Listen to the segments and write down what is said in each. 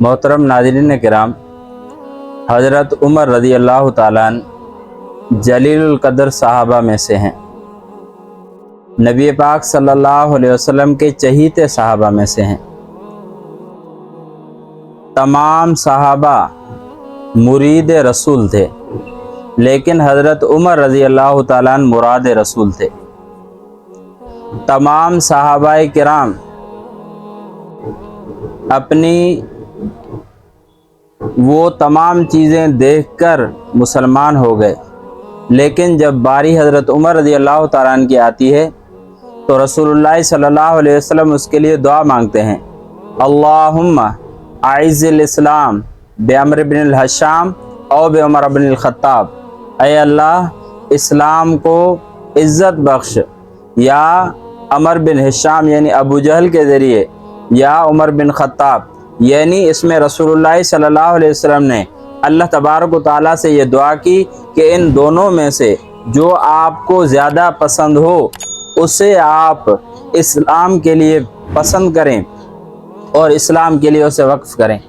मोहतरम नाज़रीन किराम, हज़रत उमर रज़ी अल्लाह ताला अन्हु जलीलुल क़द्र सहाबा में से हैं। नबी पाक सल्लल्लाहु अलैहि वसल्लम के चहीते सहाबा में से हैं। तमाम सहाबा मुरीद रसूल थे, लेकिन हज़रत उमर रज़ी अल्लाह ताला अन्हु मुराद रसूल थे। तमाम सहाबाए किराम अपनी वो तमाम चीज़ें देखकर मुसलमान हो गए, लेकिन जब बारी हज़रत उमर रज़ी अल्लाह ताला अन्हु की आती है तो रसूलुल्लाह सल्लल्लाहु अलैहि वसल्लम उसके लिए दुआ मांगते हैं। अल्लाहुम्मा आइज़िल इस्लाम बे अमर बिन हशाम और बे उमर बिन ख़त्ताब, ऐ अल्लाह इस्लाम को इज़्ज़त बख्श या अमर बिन हिशाम यानी अबू जहल के ज़रिए या उमर बिन ख़त्ताब, यानी इसमें रसूलुल्लाह सल्लल्लाहु अलैहि वसल्लम ने अल्लाह तबारक व तआला से ये दुआ की कि इन दोनों में से जो आपको ज़्यादा पसंद हो उसे आप इस्लाम के लिए पसंद करें और इस्लाम के लिए उसे वक्फ़ करें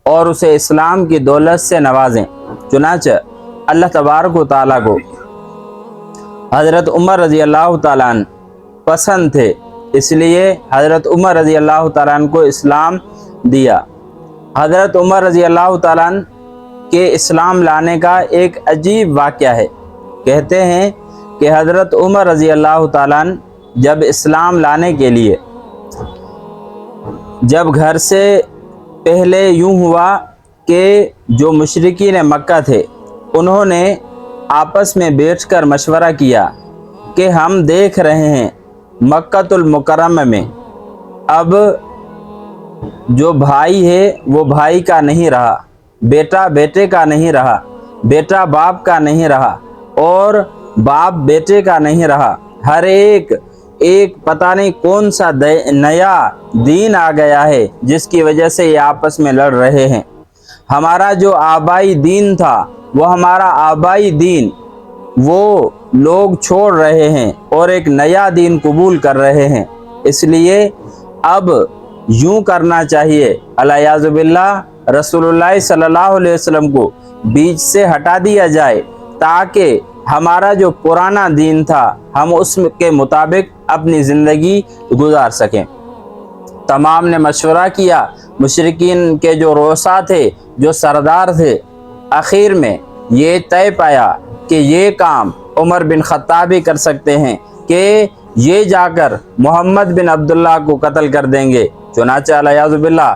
और उसे इस्लाम की दौलत से नवाजें। चुनांचे अल्लाह तबारक व तआला को हज़रत उमर रज़ी अल्लाह ताला अन्हु पसंद थे, इसलिए हज़रत उमर रज़ी अल्लाह ताला अन्हु को इस्लाम दिया। हज़रत उमर रज़ी अल्लाह ताला अन्हु के इस्लाम लाने का एक अजीब वाक़या है। कहते हैं कि हज़रत उमर रज़ी अल्लाह ताला अन्हु जब इस्लाम लाने के लिए जब घर से पहले यूँ हुआ कि जो मुशरिकीन मक्का थे उन्होंने आपस में बैठकर मशवरा किया कि हम देख रहे हैं मक्कातुल मुकर्रमा में अब जो भाई है वो भाई का नहीं रहा, बेटा बेटे का नहीं रहा, बेटा बाप का नहीं रहा और बाप बेटे का नहीं रहा। हर एक पता नहीं कौन सा नया दीन आ गया है जिसकी वजह से ये आपस में लड़ रहे हैं। हमारा जो आबाई दीन था वो हमारा आबाई दीन वो लोग छोड़ रहे हैं और एक नया दीन कबूल कर रहे हैं। इसलिए अब यूँ करना चाहिए, अलियाज़ु बिल्लाह रसूलुल्लाह सल्लल्लाहु अलैहि वसल्लम को बीच से हटा दिया जाए ताकि हमारा जो पुराना दीन था हम उसके मुताबिक अपनी ज़िंदगी गुजार सकें। तमाम ने मशवरा किया, मुशरिकीन के जो रोसा थे, जो सरदार थे, आखिर में ये तय पाया कि ये काम उमर बिन ख़त्ताब ही कर सकते हैं कि ये जाकर मोहम्मद बिन अब्दुल्लाह को कत्ल कर देंगे। चुनांचे अलियाज़ु बिल्लाह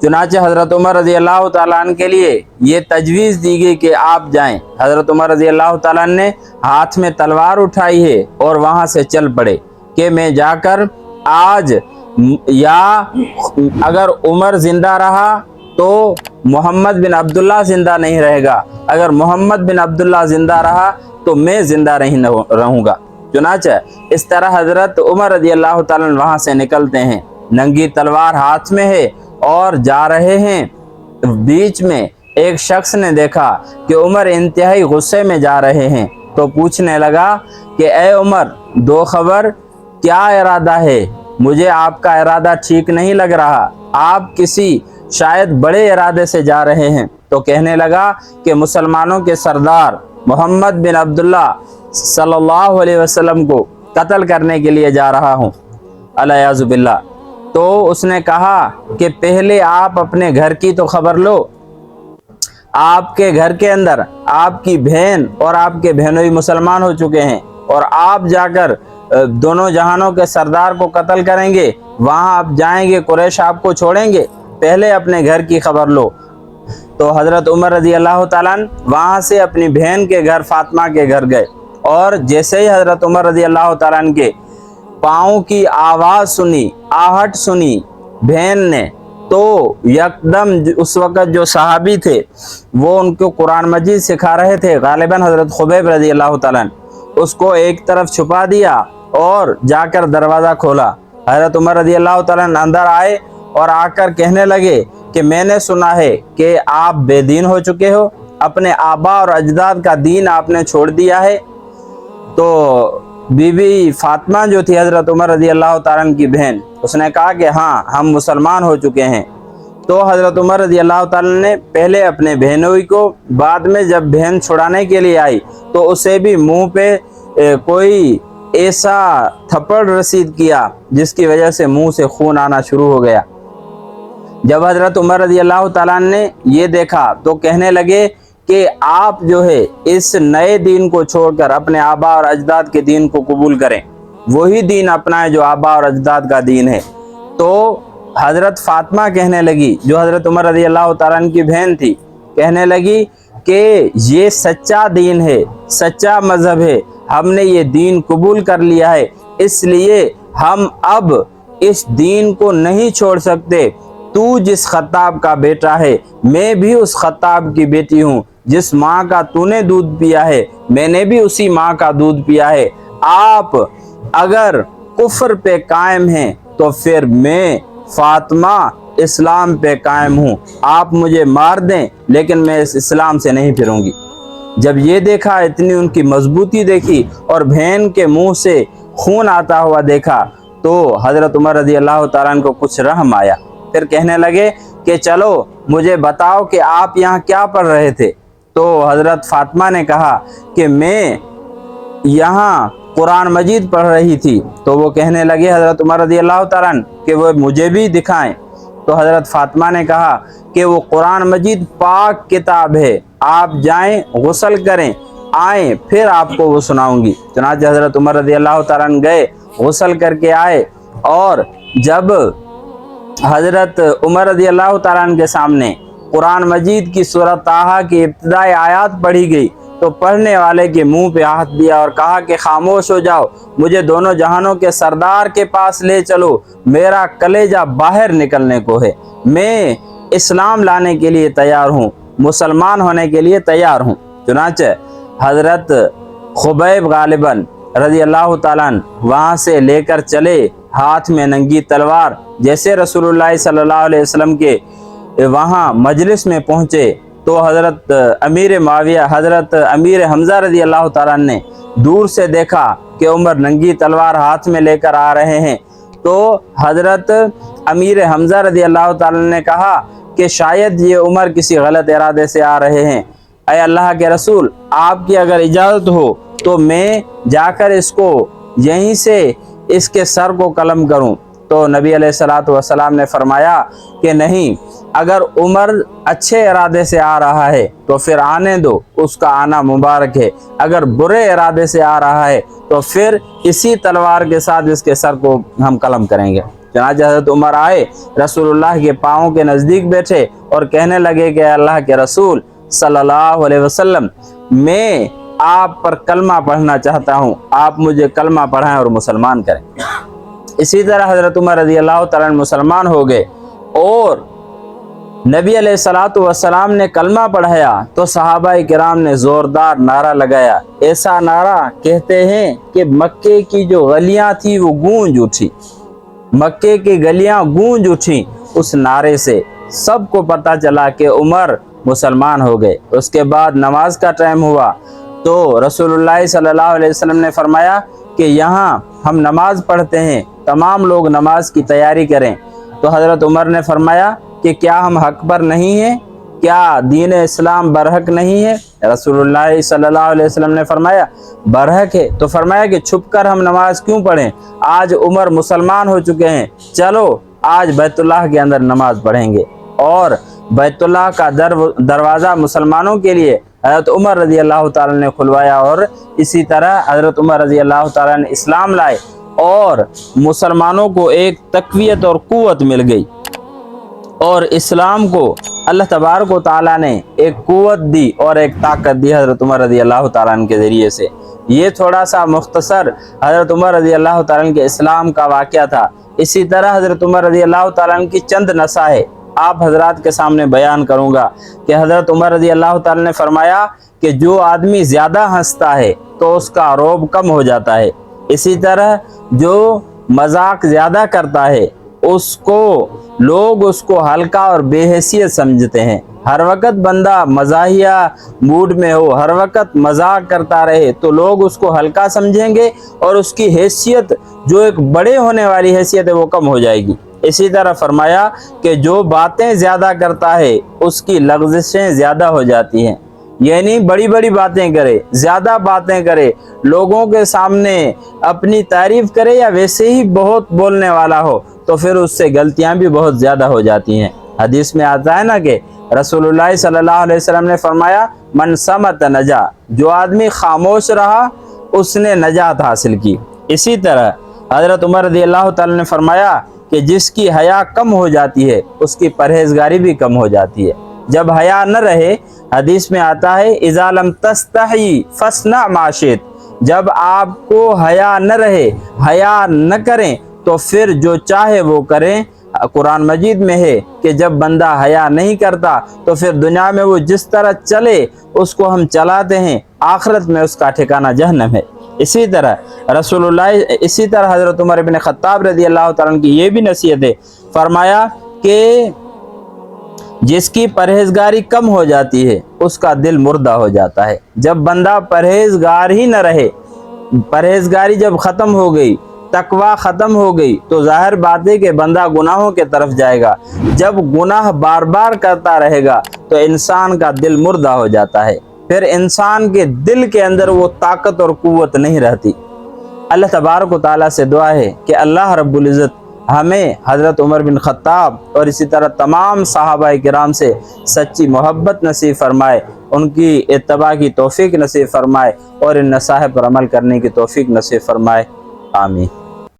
चुनांचे हज़रत उमर रज़ी अल्लाह ताला अन्हु के लिए ये तजवीज़ दी गई कि आप जाएं। हज़रत उमर रज़ी अल्लाह ताला अन्हु ने हाथ में तलवार उठाई है और वहाँ से चल पड़े कि मैं जाकर आज या अगर उमर ज़िंदा रहा तो मोहम्मद बिन अब्दुल्लाह ज़िंदा नहीं रहेगा, अगर मोहम्मद बिन अब्दुल्लाह ज़िंदा रहा तो मैं ज़िंदा नहीं रहूँगा। चुनांचे इस तरह हज़रत उमर रज़ी अल्लाह ताला अन्हु वहाँ से निकलते हैं, नंगी तलवार हाथ में है और जा रहे हैं। बीच में एक शख्स ने देखा कि उमर इंतहाई गुस्से में जा रहे हैं तो पूछने लगा कि ए उमर, दो खबर, क्या इरादा है? मुझे आपका इरादा ठीक नहीं लग रहा, आप किसी शायद बड़े इरादे से जा रहे हैं। तो कहने लगा कि मुसलमानों के सरदार मोहम्मद बिन अब्दुल्लाह सल्लल्लाहु अलैहि वसल्लम को कत्ल करने के लिए जा रहा हूँ, अलियाज़ु बिल्लाह। तो उसने कहा कि पहले आप अपने घर की तो खबर लो, आपके घर के अंदर आपकी बहन और आपके बहनोई मुसलमान हो चुके हैं और आप जाकर दोनों जहानों के सरदार को कत्ल करेंगे, वहाँ आप जाएंगे, कुरैश आपको छोड़ेंगे, पहले अपने घर की खबर लो। तो हज़रत उमर रज़ी अल्लाह ताला अन्हु वहाँ से अपनी बहन के घर फातिमा के घर गए और जैसे ही हज़रत उमर रज़ी अल्लाह ताला अन्हु के पाँव की आवाज़ सुनी, आहट सुनी बहन ने, तो यकदम उस वक़्त जो सहाबी थे वो उनको कुरान मजीद सिखा रहे थे, गालिबन हज़रत खुबैब रज़ी अल्लाह ताला अन्हु, उसको एक तरफ छुपा दिया और जाकर दरवाज़ा खोला। हज़रत उमर रज़ी अल्लाह ताला अन्हु अंदर आए और आकर कहने लगे कि मैंने सुना है कि आप बेदीन हो चुके हो, अपने आबा और अजदाद का दीन आपने छोड़ दिया है। तो बीबी फातिमा जो थी हज़रत उमर रज़ी अल्लाह ताला अन्हु की बहन, उसने कहा कि हाँ, हम मुसलमान हो चुके हैं। तो हज़रत उमर रज़ी अल्लाह ताला ने पहले अपने बहनोई को, बाद में जब बहन छुड़ाने के लिए आई तो उसे भी मुंह पे कोई ऐसा थप्पड़ रसीद किया जिसकी वजह से मुंह से खून आना शुरू हो गया। जब हज़रत उमर रज़ी अल्लाह ताला ने ये देखा तो कहने लगे कि आप जो है इस नए दीन को छोड़कर अपने आबा और अजदाद के दीन को कबूल करें, वही दीन अपनाएं जो आबा और अजदाद का दीन है। तो हज़रत फ़ातिमा कहने लगी, जो हज़रत उमर रज़ी अल्लाह ताला अन्हु की बहन थी, कहने लगी कि ये सच्चा दीन है, सच्चा मज़हब है, हमने ये दीन कबूल कर लिया है, इसलिए हम अब इस दीन को नहीं छोड़ सकते। तू जिस खत्ताब का बेटा है, मैं भी उस खत्ताब की बेटी हूँ। जिस माँ का तूने दूध पिया है, मैंने भी उसी माँ का दूध पिया है। आप अगर कुफ्र पे कायम हैं तो फिर मैं फातिमा इस्लाम पे कायम हूँ। आप मुझे मार दें लेकिन मैं इस इस्लाम से नहीं फिरूंगी। जब ये देखा, इतनी उनकी मजबूती देखी और बहन के मुंह से खून आता हुआ देखा, तो हज़रत उमर रज़ी अल्लाह ताला अन्हु को कुछ रहम आया। फिर कहने लगे कि चलो मुझे बताओ कि आप यहाँ क्या पढ़ रहे थे। तो हज़रत फ़ातिमा ने कहा कि मैं यहाँ कुरान मजीद पढ़ रही थी। तो वो कहने लगे हज़रत उमर रज़ी अल्लाह ताला अन्हु कि वो मुझे भी दिखाएं। तो हज़रत फ़ातिमा ने कहा कि वो कुरान मजीद पाक किताब है, आप जाएं गुस्ल करें, आएँ फिर आपको वो सुनाऊंगी। चुनांचे हज़रत उमर रज़ी अल्लाह ताला अन्हु गए, गुस्ल करके आए, और जब हज़रत उमर रज़ी अल्लाह ताला अन्हु के सामने कुरान मजीद की सूरत ताहा की इब्तिदाई आयात पढ़ी गई तो पढ़ने वाले के मुंह पे हाथ दिया और कहा कि खामोश हो जाओ, मुझे दोनों जहानों के सरदार के पास ले चलो, मेरा कलेजा बाहर निकलने को है। मैं इस्लाम लाने के लिए तैयार हूँ, मुसलमान होने के लिए तैयार हूँ। चुनांचे हज़रत खुबैब गालिबन रज़ी अल्लाह ताला अन्हु वहाँ से लेकर चले, हाथ में नंगी तलवार। जैसे रसूलुल्लाह सल्लल्लाहु अलैहि वसल्लम के वहाँ मजलिस में पहुँचे तो हज़रत अमीर माविया, हज़रत अमीर हमज़ा रज़ी अल्लाह ताला अन्हु ने दूर से देखा कि उमर नंगी तलवार हाथ में लेकर आ रहे हैं। तो हज़रत अमीर हमज़ा रज़ी अल्लाह ताला अन्हु ने कहा कि शायद ये उमर किसी गलत इरादे से आ रहे हैं। ऐ अल्लाह के रसूल, आपकी अगर इजाज़त हो तो मैं जाकर इसको यहीं से इसके सर को कलम करूं। तो नबी अलैहिस्सलातु वस्सलाम ने फरमाया कि नहीं, अगर उमर अच्छे इरादे से आ रहा है तो फिर आने दो, उसका आना मुबारक है। अगर बुरे इरादे से आ रहा है तो फिर इसी तलवार के साथ इसके सर को हम कलम करेंगे। चनाचे हज़रत उमर आए, रसूलुल्लाह के पाँव के नज़दीक बैठे और कहने लगे कि अल्लाह के रसूल सल्लल्लाहु अलैहि वसल्लम, मैं आप पर कलमा पढ़ना चाहता हूँ, आप मुझे कलमा पढ़ाएं और मुसलमान करें। इसी तरह हज़रत उमर रज़ी अल्लाह ताला अन्हु मुसलमान हो गए और नबी अलैहिस्सलातु वस्सलाम ने कलमा पढ़ाया तो सहाबाए किराम ने ज़ोरदार नारा लगाया। ऐसा नारा कहते हैं कि मक्के की जो गलियां थी वो गूंज उठी, मक्के की गलियां गूंज उठी उस नारे से। सबको पता चला कि उमर मुसलमान हो गए। उसके बाद नमाज का टाइम हुआ तो रसूलुल्लाह सल्लल्लाहु अलैहि वसल्लम ने फरमाया कि यहाँ हम नमाज पढ़ते हैं, तमाम लोग नमाज की तैयारी करें। तो हज़रत उमर ने फरमाया कि क्या हम हक पर नहीं हैं, क्या दीन इस्लाम बरहक नहीं है? रसूलुल्लाह सल्लल्लाहु अलैहि वसल्लम ने फरमाया बरहक है। तो फरमाया कि छुप कर हम नमाज क्यों पढ़ें, आज उमर मुसलमान हो चुके हैं, चलो आज बैतुल्लाह के अंदर नमाज पढ़ेंगे। और बैतुल्लाह का दरवाज़ा मुसलमानों के लिए हज़रत उमर रज़ी अल्लाह ताला ने खुलवाया और इसी तरह हज़रत उमर रज़ी अल्लाह ताला ने इस्लाम लाए और मुसलमानों को एक तक़वियत और क़ुव्वत मिल गई और इस्लाम को अल्लाह तबारक व तआला ने एक क़ुव्वत दी और एक ताकत दी हज़रत उमर रज़ी अल्लाह ताला के ज़रिए से। ये थोड़ा सा मुख्तसर हज़रत उमर रज़ी अल्लाह ताला के इस्लाम का वाक़या था। इसी तरह हज़रत उमर रज़ी अल्लाह ताला की चंद नसाहे आप हजरात के सामने बयान करूँगा कि हज़रत उमर रज़ी अल्लाह ताला ने फरमाया कि जो आदमी ज़्यादा हंसता है तो उसका रौब कम हो जाता है, इसी तरह जो मजाक ज़्यादा करता है उसको लोग उसको हल्का और बेहैसियत समझते हैं। हर वक्त बंदा मज़ाहिया मूड में हो, हर वक्त मजाक करता रहे तो लोग उसको हल्का समझेंगे और उसकी हैसियत जो एक बड़े होने वाली हैसियत है वो कम हो जाएगी। اسی طرح فرمایا کہ جو باتیں زیادہ کرتا ہے اس کی لغزشیں زیادہ ہو جاتی ہیں، یعنی بڑی بڑی باتیں کرے، زیادہ باتیں کرے، لوگوں کے سامنے اپنی تعریف کرے یا ویسے ہی بہت بولنے والا ہو تو پھر اس سے غلطیاں بھی بہت زیادہ ہو جاتی ہیں۔ حدیث میں آتا ہے نا کہ رسول اللہ صلی اللہ علیہ وسلم نے فرمایا من صمت نجا، جو آدمی خاموش رہا اس نے نجات حاصل کی۔ اسی طرح حضرت عمر رضی اللہ تعالی نے فرمایا کہ جس کی حیا کم ہو جاتی ہے اس کی پرہیزگاری بھی کم ہو جاتی ہے۔ جب حیا نہ رہے، حدیث میں آتا ہے اذا لم تستحی فاصنع ما شئت، جب آپ کو حیا نہ رہے، حیا نہ کریں تو پھر جو چاہے وہ کریں۔ قرآن مجید میں ہے کہ جب بندہ حیا نہیں کرتا تو پھر دنیا میں وہ جس طرح چلے اس کو ہم چلاتے ہیں، آخرت میں اس کا ٹھکانہ جہنم ہے۔ اسی طرح حضرت عمر بن خطاب رضی اللہ تعالیٰ عنہ کی یہ بھی نصیحت ہے، فرمایا کہ جس کی پرہیزگاری کم ہو جاتی ہے اس کا دل مردہ ہو جاتا ہے۔ جب بندہ پرہیزگار ہی نہ رہے، پرہیزگاری جب ختم ہو گئی، تقوی ختم ہو گئی تو ظاہر بات ہے کہ بندہ گناہوں کے طرف جائے گا۔ جب گناہ بار بار کرتا رہے گا تو انسان کا دل مردہ ہو جاتا ہے، پھر انسان کے دل کے اندر وہ طاقت اور قوت نہیں رہتی۔ اللہ تبارک و تعالیٰ سے دعا ہے کہ اللہ رب العزت ہمیں حضرت عمر بن خطاب اور اسی طرح تمام صحابہ کرام سے سچی محبت نصیب فرمائے، ان کی اتباع کی توفیق نصیب فرمائے اور ان نصائح پر عمل کرنے کی توفیق نصیب فرمائے۔ آمین۔